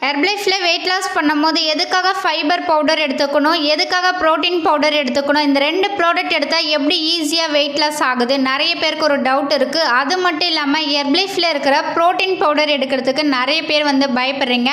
ஹெர்பலைஃப்பில் weight loss பண்ணும்போது எதுக்காக fibre powder எடுத்துக்கணும், எதுக்காக ப்ரோட்டீன் பவுடர் எடுத்துக்கணும், இந்த 2 ப்ராடக்ட் எடுத்தால் எப்படி ஈஸியாக வெயிட் லாஸ் ஆகுது, நிறைய பேருக்கு ஒரு டவுட் இருக்குது. அது மட்டும் இல்லாமல் ஹெர்பலைஃப்பில் இருக்கிற ப்ரோட்டீன் பவுடர் எடுக்கிறதுக்கு நிறைய பேர் பயப்படுறீங்க.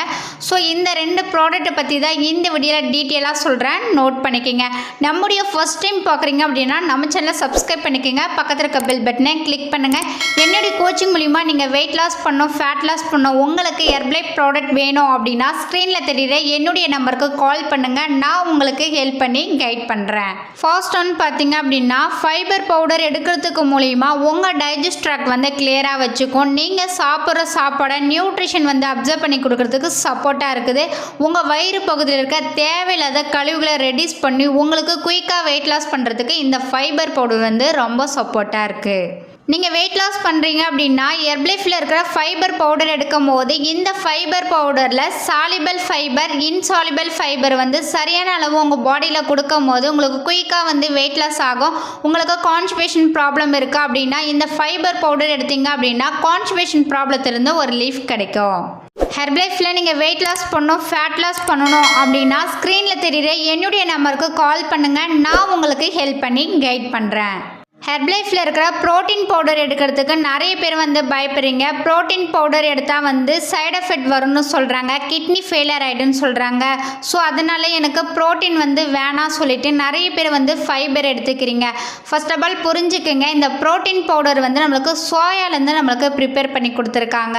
ஸோ இந்த 2 ப்ராடக்ட்டை பற்றி தான் இந்த வீடியோவில் டீட்டெயிலாக சொல்கிறேன், நோட் பண்ணிக்கோங்க. நம்முடைய ஃபர்ஸ்ட் டைம் பார்க்குறீங்க அப்படின்னா நம்ம சேனலை சப்ஸ்கிரைப் பண்ணிக்கோங்க, பக்கத்தில் இருக்க பெல் பட்டனை கிளிக் பண்ணுங்கள். என்னுடைய கோச்சிங் மூலிமா நீங்கள் வெயிட் லாஸ் பண்ணணும், ஃபேட் லாஸ் பண்ணணும், உங்களுக்கு ஹெர்பலைஃப் ப்ராடக்ட் வேணும் அப்படின்னா ஸ்க்ரீனில் தெரியுற என்னுடைய நம்பருக்கு கால் பண்ணுங்கள், நான் உங்களுக்கு ஹெல்ப் பண்ணி கைட் பண்ணுறேன். ஃபர்ஸ்ட் ஒன் பார்த்தீங்க அப்படின்னா ஃபைபர் பவுடர் எடுக்கிறதுக்கு மூலிமா உங்கள் டைஜஸ்ட் ட்ராக்ட் கிளியராக வச்சுக்கும். நீங்கள் சாப்பிட்ற சாப்பாடை நியூட்ரிஷன் அப்சர்வ் பண்ணி கொடுக்கறதுக்கு சப்போர்ட்டாக இருக்குது. உங்கள் வயிறு பகுதியில் இருக்க தேவையில்லாத கழிவுகளை ரெடியூஸ் பண்ணி உங்களுக்கு குயிக்காக வெயிட் லாஸ் பண்ணுறதுக்கு இந்த ஃபைபர் பவுடர் ரொம்ப சப்போர்ட்டாக இருக்குது. நீங்கள் வெயிட் லாஸ் பண்ணுறீங்க அப்படின்னா ஹெர்பலைஃப்பில் இருக்கிற ஃபைபர் பவுடர் எடுக்கும் போது இந்த ஃபைபர் பவுடரில் சாலிபிள் ஃபைபர், இன்சாலிபிள் ஃபைபர் சரியான அளவு உங்கள் பாடியில் கொடுக்கும் போது உங்களுக்கு குயிக்காக வெயிட் லாஸ் ஆகும். உங்களுக்கு கான்ஸ்டிபேஷன் ப்ராப்ளம் இருக்குது அப்படின்னா இந்த ஃபைபர் பவுடர் எடுத்தீங்க அப்படின்னா கான்ஸ்டிபேஷன் ப்ராப்ளத்திலிருந்து ஒரு ரிலீஃப் கிடைக்கும். ஹெர்பலைஃப்பில் நீங்கள் வெயிட் லாஸ் பண்ணணும், ஃபேட் லாஸ் பண்ணணும் அப்படின்னா ஸ்க்ரீனில் தெரியுற என்னுடைய நம்பருக்கு கால் பண்ணுங்கள், நான் உங்களுக்கு ஹெல்ப் பண்ணி கைட் பண்ணுறேன். ஹெர்பலைஃப்பில் இருக்கிற ப்ரோட்டீன் பவுடர் எடுக்கிறதுக்கு நிறைய பேர் பயப்படுறீங்க. ப்ரோட்டீன் பவுடர் எடுத்தால் சைடு எஃபெக்ட் வரும்னு சொல்கிறாங்க, கிட்னி ஃபெயிலியர் ஆகிடுன்னு சொல்கிறாங்க. ஸோ அதனால் எனக்கு ப்ரோட்டீன் வேணாம் சொல்லிவிட்டு நிறைய பேர் ஃபைபர் எடுத்துக்கிறீங்க. ஃபர்ஸ்ட் ஆஃப் ஆல் புரிஞ்சுக்குங்க, இந்த ப்ரோட்டீன் பவுடர் நம்மளுக்கு சோயாலேருந்து நம்மளுக்கு ப்ரிப்பேர் பண்ணி கொடுத்துருக்காங்க.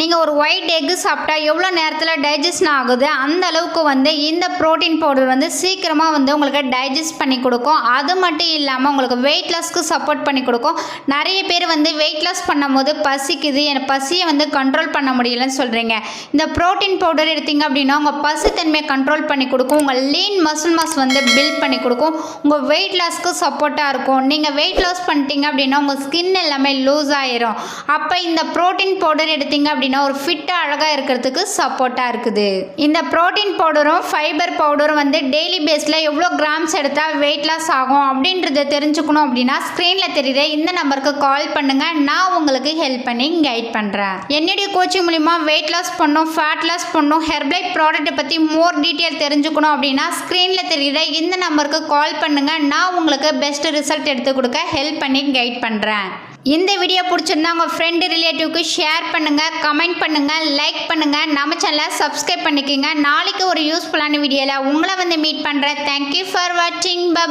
நீங்கள் ஒரு ஒயிட் எக்கு சாப்பிட்டா எவ்வளோ நேரத்தில் டைஜஷன் ஆகுது அந்த அளவுக்கு இந்த ப்ரோட்டீன் பவுடர் சீக்கிரமாக உங்களுக்கு டைஜஸ்ட் பண்ணி கொடுக்கும். அது மட்டும் இல்லாமல் உங்களுக்கு வெயிட் லாஸ்க்கு சப்போர்ட் பண்ணி கொடுக்கும். நிறைய பேர் வெயிட் லாஸ் பண்ணும்போது பசிக்குது, எனக்கு பசியை கண்ட்ரோல் பண்ண முடியலன்னு சொல்கிறீங்க. இந்த ப்ரோட்டீன் பவுடர் எடுத்தீங்க அப்படின்னா உங்கள் பசித்தன்மையை கண்ட்ரோல் பண்ணி கொடுக்கும், உங்கள் லீன் மசில் மாஸ் பில்ட் பண்ணி கொடுக்கும், உங்கள் வெயிட் லாஸ்க்கு சப்போர்ட்டாக இருக்கும். நீங்கள் வெயிட் லாஸ் பண்ணிட்டீங்க அப்படின்னா உங்கள் ஸ்கின் எல்லாமே லூஸ் ஆயிரும். அப்போ இந்த ப்ரோட்டீன் பவுடர் எடுத்தீங்க அப்படின்னா ஒரு ஃபிட்டாக அழகாக இருக்கிறதுக்கு சப்போர்ட்டாக இருக்குது. இந்த ப்ரோட்டீன் பவுடரும் ஃபைபர் பவுடரும் டெய்லி பேஸில் எவ்வளோ கிராம்ஸ் எடுத்தால் வெயிட் லாஸ் ஆகும் அப்படின்றத தெரிஞ்சுக்கணும் அப்படின்னா ஸ்க்ரீனில் தெரியுற இந்த நம்பருக்கு கால் பண்ணுங்கள், நான் உங்களுக்கு ஹெல்ப் பண்ணி கைட் பண்ணுறேன். என்னுடைய கோச்சிங் மூலிமா வெயிட் லாஸ் பண்ணணும், ஃபேட் லாஸ் பண்ணணும், ஹெர்பலைஃப் ப்ராடக்ட்டை பற்றி மோர் டீட்டெயில் தெரிஞ்சுக்கணும் அப்படின்னா ஸ்க்ரீனில் தெரியுற இந்த நம்பருக்கு கால் பண்ணுங்கள், நான் உங்களுக்கு பெஸ்ட் ரிசல்ட் எடுத்து கொடுக்க ஹெல்ப் பண்ணி கைட் பண்ணுறேன். இந்த வீடியோ பிடிச்சிருந்தா உங்கள் ஃப்ரெண்டு ரிலேட்டிவ்க்கு ஷேர் பண்ணுங்கள், கமெண்ட் பண்ணுங்கள், லைக் பண்ணுங்கள், நம்ம சேனலை சப்ஸ்கிரைப் பண்ணிக்கோங்க. நாளைக்கு ஒரு யூஸ்ஃபுல்லான வீடியோவில் உங்களை மீட் பண்ணுறேன். தேங்க்யூ ஃபார் வாட்சிங். பை.